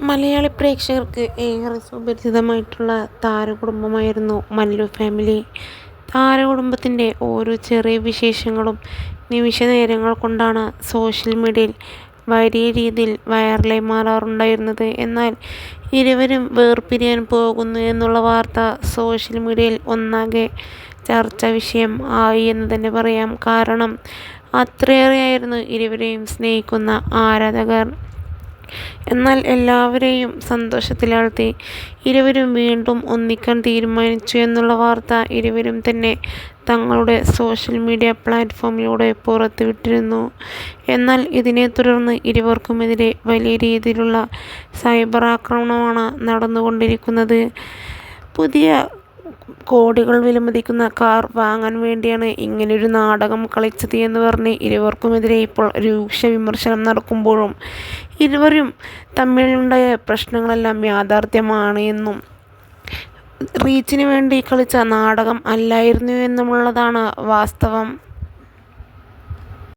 മലയാളി പ്രേക്ഷകർക്ക് ഏറെ സുപരിചിതമായിട്ടുള്ള താരകുടുംബമായിരുന്നു മല്ലു ഫാമിലി. താരകുടുംബത്തിൻ്റെ ഓരോ ചെറിയ വിശേഷങ്ങളും നിമിഷ നേരങ്ങൾ കൊണ്ടാണ് സോഷ്യൽ മീഡിയയിൽ വലിയ രീതിയിൽ വൈറലായി മാറാറുണ്ടായിരുന്നത്. എന്നാൽ ഇരുവരും വേർപിരിയാൻ പോകുന്നു എന്നുള്ള വാർത്ത സോഷ്യൽ മീഡിയയിൽ ഒന്നാകെ ചർച്ചാ വിഷയം ആയി എന്ന് തന്നെ പറയാം. കാരണം അത്രയേറെയായിരുന്നു ഇരുവരെയും സ്നേഹിക്കുന്ന ആരാധകർ. എന്നാൽ എല്ലാവരെയും സന്തോഷത്തിലാഴ്ത്തി ഇരുവരും വീണ്ടും ഒന്നിക്കാൻ തീരുമാനിച്ചു എന്നുള്ള വാർത്ത ഇരുവരും തന്നെ തങ്ങളുടെ സോഷ്യൽ മീഡിയ പ്ലാറ്റ്ഫോമിലൂടെ പുറത്തുവിട്ടിരുന്നു. എന്നാൽ ഇതിനെ തുടർന്ന് ഇരുവർക്കുമെതിരെ വലിയ രീതിയിലുള്ള സൈബർ ആക്രമണമാണ് നടന്നുകൊണ്ടിരിക്കുന്നത്. പുതിയ കോടികൾ വിലമതിക്കുന്ന കാർ വാങ്ങാൻ വേണ്ടിയാണ് ഇങ്ങനെയൊരു നാടകം കളിച്ചത് എന്ന് പറഞ്ഞ് ഇരുവർക്കുമെതിരെ ഇപ്പോൾ രൂക്ഷ വിമർശനം നടക്കുമ്പോഴും ഇരുവരും തമ്മിലുണ്ടായ പ്രശ്നങ്ങളെല്ലാം യാഥാർത്ഥ്യമാണ് എന്നും റീച്ചിന് വേണ്ടി കളിച്ച നാടകം അല്ലായിരുന്നു എന്നുമുള്ളതാണ് വാസ്തവം.